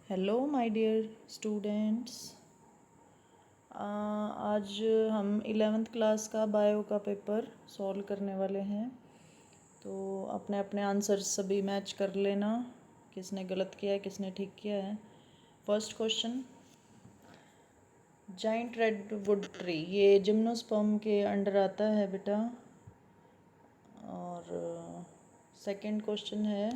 Hello my dear students. आज हम 11th class का बायो का पेपर सॉल्व करने वाले हैं। तो अपने अपने आंसर सभी मैच कर लेना, किसने गलत किया है किसने ठीक किया है। First question, giant redwood tree ये जिम्नोस्पर्म के अंडर आता है बेटा। और सेकंड क्वेश्चन है,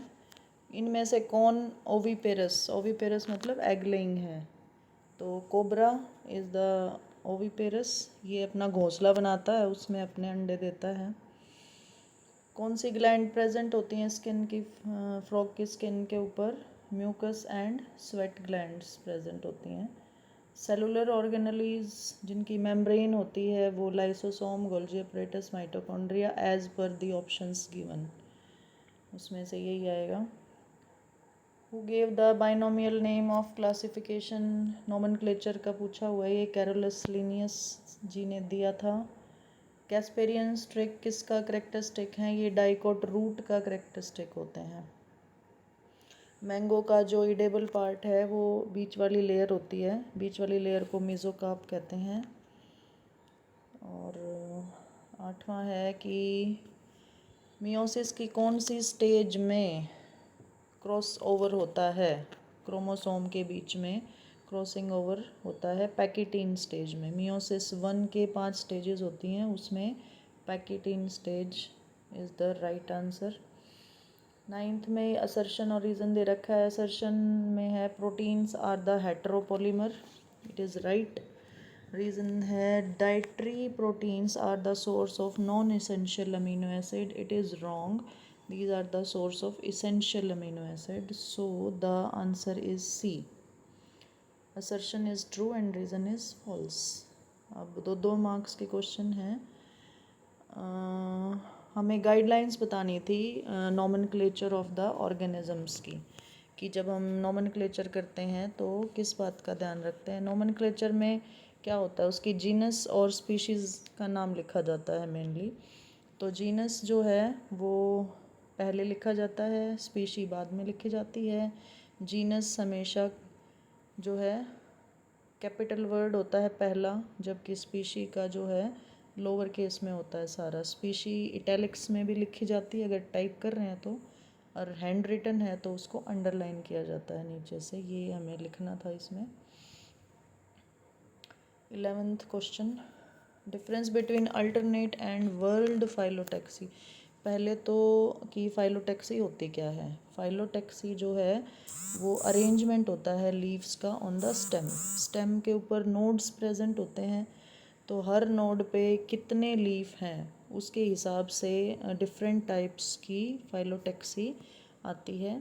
इनमें से कौन ओविपेरस, ओविपेरस मतलब एग लेइंग है, तो कोबरा इज़ द ओविपेरस, ये अपना घोंसला बनाता है, उसमें अपने अंडे देता है। कौन सी ग्लैंड प्रेजेंट होती हैं स्किन की, फ्रॉग की स्किन के ऊपर, mucus and sweat glands present होती हैं। सेलुलर ऑर्गेनलीज जिनकी मेम्ब्रेन होती है वो lysosome, Golgi apparatus, mitochondria as per the options given, उसमें से यही आएगा। Who gave the binomial name of classification, nomenclature का पूछा हुआ है, ये कैरोलस लिनियस जी ने दिया था। कैस्पेरियन स्ट्रिक किसका करेक्टरिस्टिक है, ये डाइकोट रूट का करेक्टरिस्टिक होते हैं। मैंगो का जो ईडेबल पार्ट है वो बीच वाली लेयर होती है, बीच वाली लेयर को मेसोकार्प कहते हैं। और आठवां है कि मियोसिस की कौन सी स्टेज में क्रॉस ओवर होता है, क्रोमोसोम के बीच में क्रॉसिंग ओवर होता है, पैकेटीन स्टेज में। मियोसिस 1 के 5 स्टेजेस होती हैं, उसमें pachytene stage is the right answer. 9th में असर्शन और रीज़न दे रखा है। असर्शन में है proteins are the heteropolymer, it is right. Reason है dietary proteins are the source of non essential amino acid, it is wrong, these are the source of essential amino acid, so the answer is C. assertion is true and reason is false. अब दो marks के question हैं। हमें guidelines बतानी थी nomenclature of the organisms की, कि जब हम नॉमेनक्लेचर करते हैं तो किस बात का ध्यान रखते हैं। नॉमेनक्लेचर में क्या होता है, उसकी जीनस और स्पीशीज़ का नाम लिखा जाता है मेनली। तो जीनस जो है वो पहले लिखा जाता है, स्पीशी बाद में लिखी जाती है। जीनस हमेशा जो है कैपिटल वर्ड होता है पहला, जबकि स्पीशी का जो है लोअर केस में होता है सारा। स्पीशी इटैलिक्स में भी लिखी जाती है अगर टाइप कर रहे हैं तो, और हैंड रिटन है तो उसको अंडरलाइन किया जाता है नीचे से, ये हमें लिखना था इसमें। 11th question, difference between alternate and world phyllotaxy. पहले तो कि फाइलोटैक्सी होती क्या है। फाइलोटैक्सी जो है वो अरेंजमेंट होता है लीव्स का ऑन द स्टेम, स्टेम के ऊपर नोड्स प्रेजेंट होते हैं, तो हर नोड पे कितने लीफ हैं उसके हिसाब से डिफरेंट टाइप्स की फाइलोटैक्सी आती है।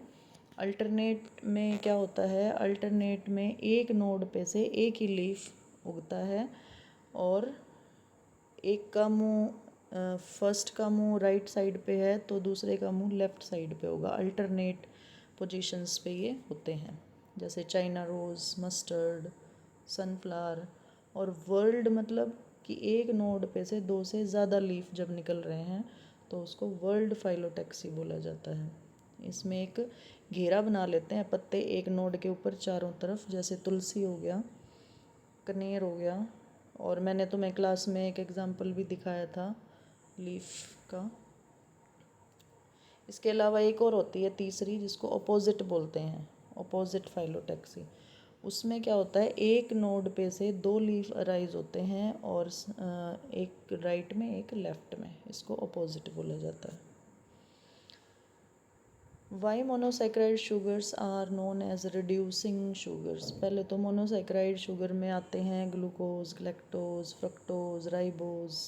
अल्टरनेट में क्या होता है, अल्टरनेट में एक नोड पे से एक ही लीफ उगता है, और एक का मुंह, फर्स्ट का मुंह राइट साइड पे है तो दूसरे का मुंह लेफ़्ट साइड पे होगा। अल्टरनेट पोजीशंस पे ये होते हैं, जैसे चाइना रोज़, मस्टर्ड, सनफ्लावर। और वर्ल्ड मतलब कि एक नोड पे से 2 से ज़्यादा लीफ जब निकल रहे हैं तो उसको वर्ल्ड फाइलोटैक्सी बोला जाता है। इसमें एक घेरा बना लेते हैं पत्ते एक नोड के ऊपर चारों तरफ, जैसे तुलसी हो गया, कनेर हो गया, और मैंने तुम्हें क्लास में एक एग्जांपल भी दिखाया था लीफ का। इसके अलावा एक और होती है तीसरी, जिसको अपोजिट बोलते हैं, अपोजिट फाइलोटैक्सी। उसमें क्या होता है, एक नोड पे से 2 लीफ अराइज होते हैं, और एक राइट में एक लेफ्ट में, इसको अपोजिट बोला जाता है। Why monosaccharide sugars are known as reducing sugars. पहले तो मोनोसेक्राइड शुगर में आते हैं ग्लूकोज, ग्लैक्टोज, फ्रक्टोज, राइबोज,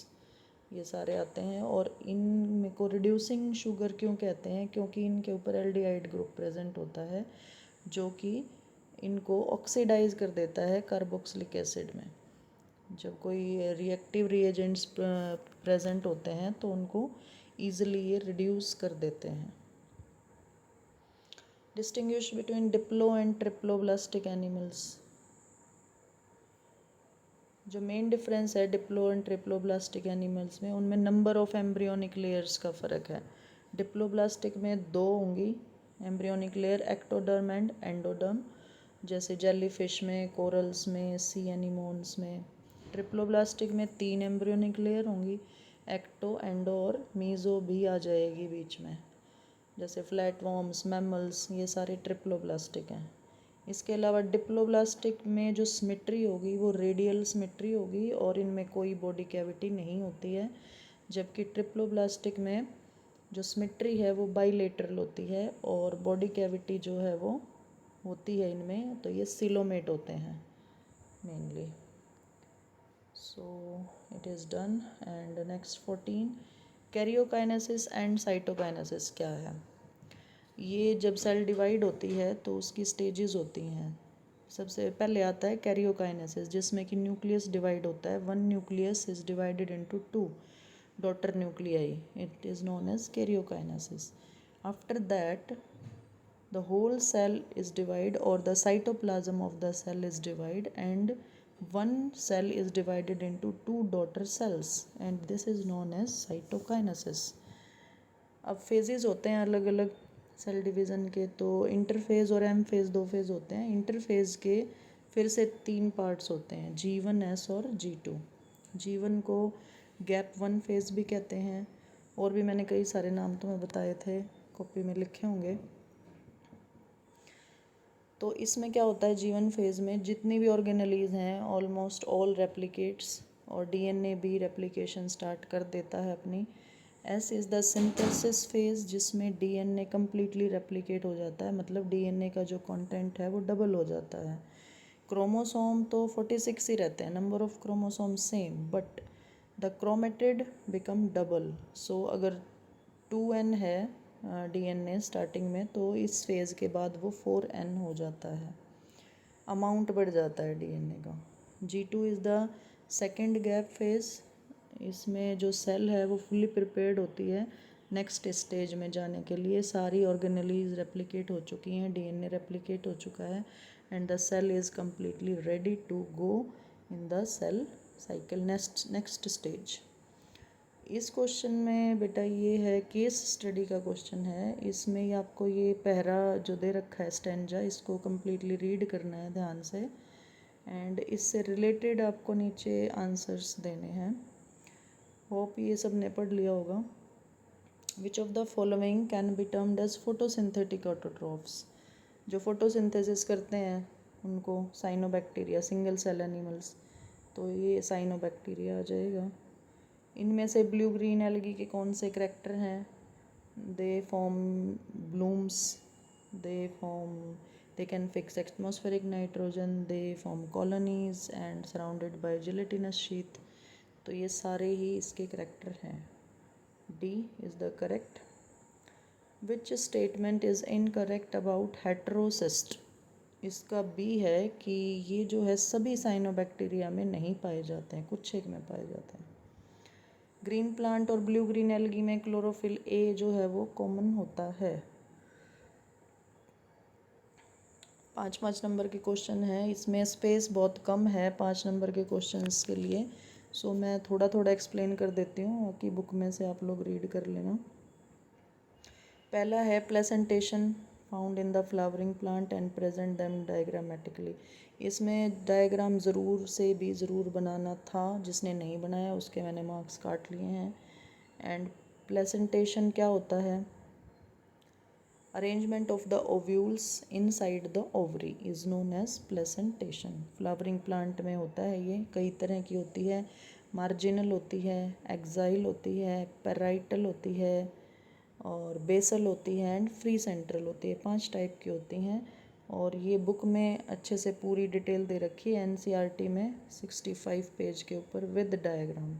ये सारे आते हैं। और इनमें को रिड्यूसिंग शुगर क्यों कहते हैं, क्योंकि इनके ऊपर एल्डिहाइड ग्रुप प्रेजेंट होता है जो कि इनको ऑक्सीडाइज कर देता है कार्बोक्सिलिक एसिड में। जब कोई रिएक्टिव रिएजेंट्स प्रेजेंट होते हैं तो उनको ईजिली ये रिड्यूस कर देते हैं। Distinguish between Diplo and triploblastic animals. जो मेन डिफरेंस है डिप्लो एंड ट्रिप्लोब्लास्टिक एनिमल्स में, उनमें नंबर ऑफ एम्ब्रियोनिक लेयर्स का फ़र्क है। डिप्लोब्लास्टिक में 2 होंगी embryonic layer, ectoderm and endoderm, जैसे जेलीफिश में, कोरल्स में, सी एनीमोन्स में। ट्रिप्लोब्लास्टिक में 3 एम्ब्रियोनिक लेयर होंगी, एक्टो, एंडो और मीज़ो भी आ जाएगी बीच में। जैसे फ्लैटवॉर्म्स, मैमल्स, ये सारे ट्रिप्लोब्लास्टिक हैं। इसके अलावा डिप्लोब्लास्टिक में जो सिमेट्री होगी वो रेडियल सिमेट्री होगी और इनमें कोई बॉडी कैविटी नहीं होती है, जबकि ट्रिप्लोब्लास्टिक में जो सिमेट्री है वो बाइलेटरल होती है और बॉडी कैविटी जो है वो होती है इनमें, तो ये सिलोमेट होते हैं mainly. So it is done. And next 14, karyokinesis and cytokinesis क्या है। ये जब सेल डिवाइड होती है तो उसकी स्टेजेस होती हैं। सबसे पहले आता है कैरियोकाइनेसिस, जिसमें कि न्यूक्लियस डिवाइड होता है। One nucleus is divided into 2 daughter nuclei, it is known as karyokinesis. After that the whole cell is divide or the cytoplasm of the cell is divide and one cell is divided into 2 daughter cells and this is known as cytokinesis। अब phases होते हैं अलग अलग cell division के, तो interphase और M phase 2 phase होते हैं। इंटरफेज के फिर से 3 पार्ट्स होते हैं, G1, S और G2। G1 को गैप 1 फेज भी कहते हैं, और भी मैंने कई सारे नाम तुम्हें बताए थे, कॉपी में लिखे होंगे। तो इसमें क्या होता है, G1 फेज़ में जितनी भी ऑर्गेनेलीज हैं ऑलमोस्ट ऑल रेप्लिकेट्स, और डीएनए भी रेप्लिकेशन स्टार्ट कर देता है अपनी। S is the synthesis phase, जिसमें डीएनए कम्प्लीटली रेप्लिकेट हो जाता है, मतलब डीएनए का जो कंटेंट है वो डबल हो जाता है। क्रोमोसोम तो 46 ही रहते हैं, number of chromosome same, but the chromatid become double. So अगर 2n है डीएनए स्टार्टिंग में, तो इस फेज़ के बाद वो 4n हो जाता है, अमाउंट बढ़ जाता है डीएनए का। G2 is the second gap phase. इसमें जो सेल है वो फुल्ली प्रिपेयर्ड होती है नेक्स्ट स्टेज में जाने के लिए। सारी ऑर्गेनेलीज रेप्लिकेट हो चुकी हैं, डीएनए रेप्लिकेट हो चुका है, and the cell is completely ready to go in the cell cycle next stage. इस क्वेश्चन में बेटा ये है, केस स्टडी का क्वेश्चन है। इसमें ही आपको ये पहरा जो दे रखा है स्टेंजा, इसको कम्प्लीटली रीड करना है ध्यान से, एंड इससे रिलेटेड आपको नीचे आंसर्स देने हैं। होप ये सब ने पढ़ लिया होगा। Which of the following can be termed as photosynthetic autotrophs. जो फोटोसिंथेसिस करते हैं उनको साइनोबैक्टीरिया, सिंगल सेल एनिमल्स, तो ये साइनोबैक्टीरिया आ जाएगा। इनमें से ब्लू ग्रीन एल्गी के कौन से करैक्टर हैं। They form blooms, they can fix atmospheric nitrogen, they form colonies and surrounded by gelatinous sheath. तो ये सारे ही इसके करैक्टर हैं। D is the correct. Which statement is incorrect about heterocyst. इसका बी है कि ये जो है सभी साइनोबैक्टीरिया में नहीं पाए जाते हैं, कुछ एक में पाए जाते हैं। ग्रीन प्लांट और ब्लू ग्रीन एल्गी में क्लोरोफिल ए जो है वो कॉमन होता है। 5 नंबर के क्वेश्चन है, इसमें स्पेस बहुत कम है 5 नंबर के क्वेश्चंस के लिए, सो मैं थोड़ा थोड़ा एक्सप्लेन कर देती हूँ, बाकी बुक में से आप लोग रीड कर लेना। पहला है placentation found in the flowering plant and present them diagrammatically. इसमें डायग्राम ज़रूर से भी ज़रूर बनाना था, जिसने नहीं बनाया उसके मैंने मार्क्स काट लिए हैं। एंड प्लेसेंटेशन क्या होता है, arrangement of the ovules inside the ovary is known as placentation. Flowering plant में होता है, ये कई तरह की होती है, मार्जिनल होती है, एक्साइल होती है, पैराइटल होती है और बेसल होती है एंड फ्री सेंट्रल होती है। 5 टाइप की होती हैं, और ये बुक में अच्छे से पूरी डिटेल दे रखी है एनसीईआरटी में 65 पेज के ऊपर with diagram.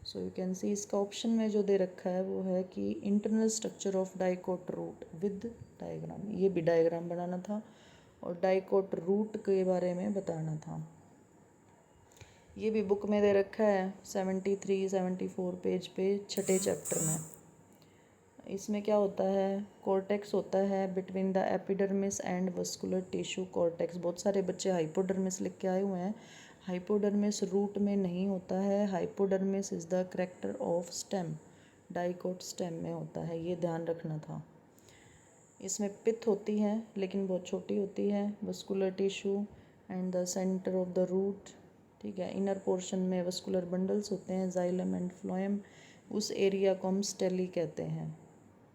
So you can सी इसका ऑप्शन में जो दे रखा है वो है कि internal structure of dicot root with diagram. ये भी डायग्राम बनाना था और डाइकोट रूट के बारे में बताना था। ये भी बुक में दे रखा है 73-74 पेज पे, छठे चैप्टर में। इसमें क्या होता है, कॉर्टेक्स होता है between the epidermis and vascular tissue cortex. बहुत सारे बच्चे हाइपोडर्मिस लिख के आए हुए हैं, हाइपोडर्मिस रूट में नहीं होता है। Hypodermis is the character of stem, dicot stem में होता है, ये ध्यान रखना था। इसमें पित्त होती है लेकिन बहुत छोटी होती है, vascular tissue and the centre of the root, ठीक है। इनर पोर्शन में वस्कुलर बंडल्स होते हैं, जाइलम एंड फ्लोएम, उस एरिया को हम स्टेली कहते हैं,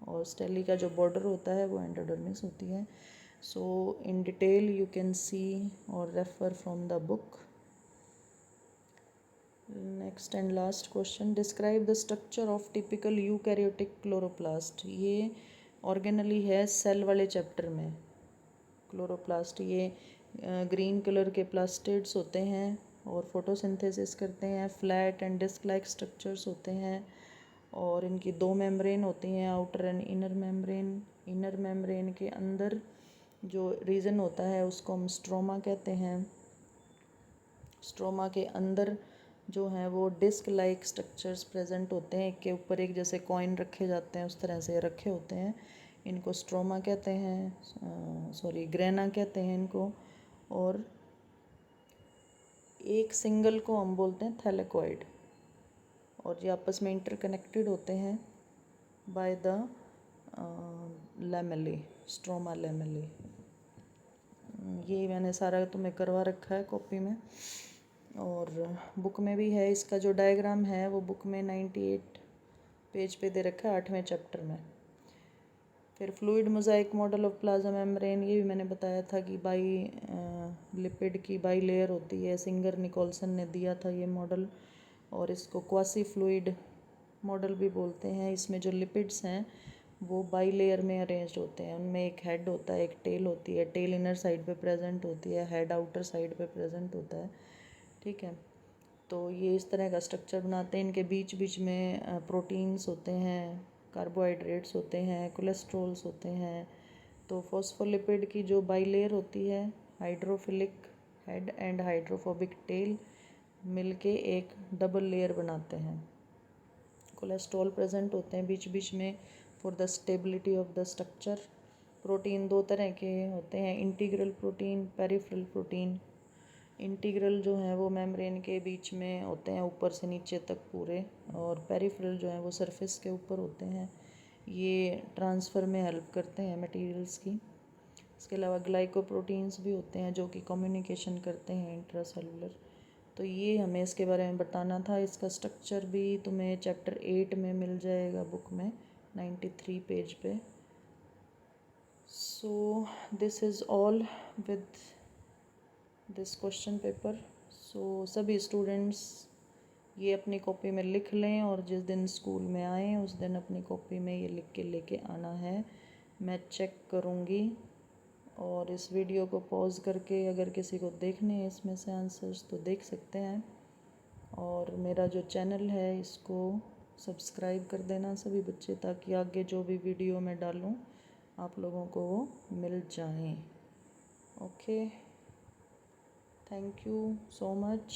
और स्टेली का जो बॉर्डर होता है वो एंडोडर्मिस होती है। So in detail you can see और refer from the book. Next and last question, describe the structure of typical eukaryotic chloroplast. ये ऑर्गेनली है सेल वाले चैप्टर में। क्लोरोप्लास्ट ये ग्रीन कलर के प्लास्टिड्स होते हैं और फोटोसिंथेसिस करते हैं, flat and disc like structures होते हैं, और इनकी दो मेम्ब्रेन होती हैं, outer and inner membrane. Inner membrane के अंदर जो रीजन होता है उसको हम स्ट्रोमा कहते हैं। स्ट्रोमा के अंदर जो है वो डिस्क लाइक स्ट्रक्चर्स प्रेजेंट होते हैं, एक के ऊपर एक जैसे कॉइन रखे जाते हैं उस तरह से रखे होते हैं, इनको स्ट्रोमा कहते हैं, ग्रेना कहते हैं इनको। और एक सिंगल को हम बोलते हैं थैलेकॉइड, और ये आपस में इंटरकनेक्टेड होते हैं बाय द लैमेले, स्ट्रोमा लैमेले। ये मैंने सारा तुम्हें करवा रखा है कॉपी में, और बुक में भी है। इसका जो डायग्राम है वो बुक में 98 पेज पे दे रखा है 8वें चैप्टर में। फिर fluid Mosaic model of plasma membrane, ये भी मैंने बताया था कि बाई लिपिड की बाई लेयर होती है, सिंगर निकोलसन ने दिया था ये मॉडल, और इसको क्वासी फ्लूइड मॉडल भी बोलते हैं। इसमें जो लिपिड्स हैं वो बाई लेयर में अरेंज होते हैं, उनमें एक हेड होता है, एक टेल होती है, टेल इनर साइड पे प्रेजेंट होती है, हेड आउटर साइड पे प्रेजेंट होता है, ठीक है। तो ये इस तरह का स्ट्रक्चर बनाते हैं। इनके बीच बीच में प्रोटीन्स होते हैं, कार्बोहाइड्रेट्स होते हैं, कोलेस्ट्रॉल्स होते हैं। तो फॉस्फोलिपिड की जो बाई लेयर होती है, hydrophilic head and hydrophobic tell मिलके एक डबल लेयर बनाते हैं। कोलेस्ट्रॉल प्रेजेंट होते हैं बीच बीच में for the stability of the structure. Protein दो तरह के होते हैं, integral protein, peripheral protein. Integral जो है वो मेम्ब्रेन के बीच में होते हैं ऊपर से नीचे तक पूरे, और पेरिफेरल जो है वो सरफेस के ऊपर होते हैं, ये ट्रांसफ़र में हेल्प करते हैं मटेरियल्स की। इसके अलावा ग्लाइकोप्रोटीन्स भी होते हैं जो कि कम्युनिकेशन करते हैं इंट्रासेलुलर। तो ये हमें इसके बारे में बताना था। इसका स्ट्रक्चर भी तुम्हें चैप्टर 8 में मिल जाएगा बुक में 93 पेज पे। So this is all with this question paper. So सभी स्टूडेंट्स ये अपनी कॉपी में लिख लें, और जिस दिन स्कूल में आएँ उस दिन अपनी कॉपी में ये लिख के लेके आना है। मैं चेक करूँगी, और इस वीडियो को पॉज करके अगर किसी को देखने हैं इसमें से आंसर्स तो देख सकते हैं, और मेरा जो चैनल है इसको सब्सक्राइब कर देना सभी बच्चे, ताकि आगे जो भी वीडियो मैं डालूँ आप लोगों को वो मिल जाएं। Okay, thank you so much.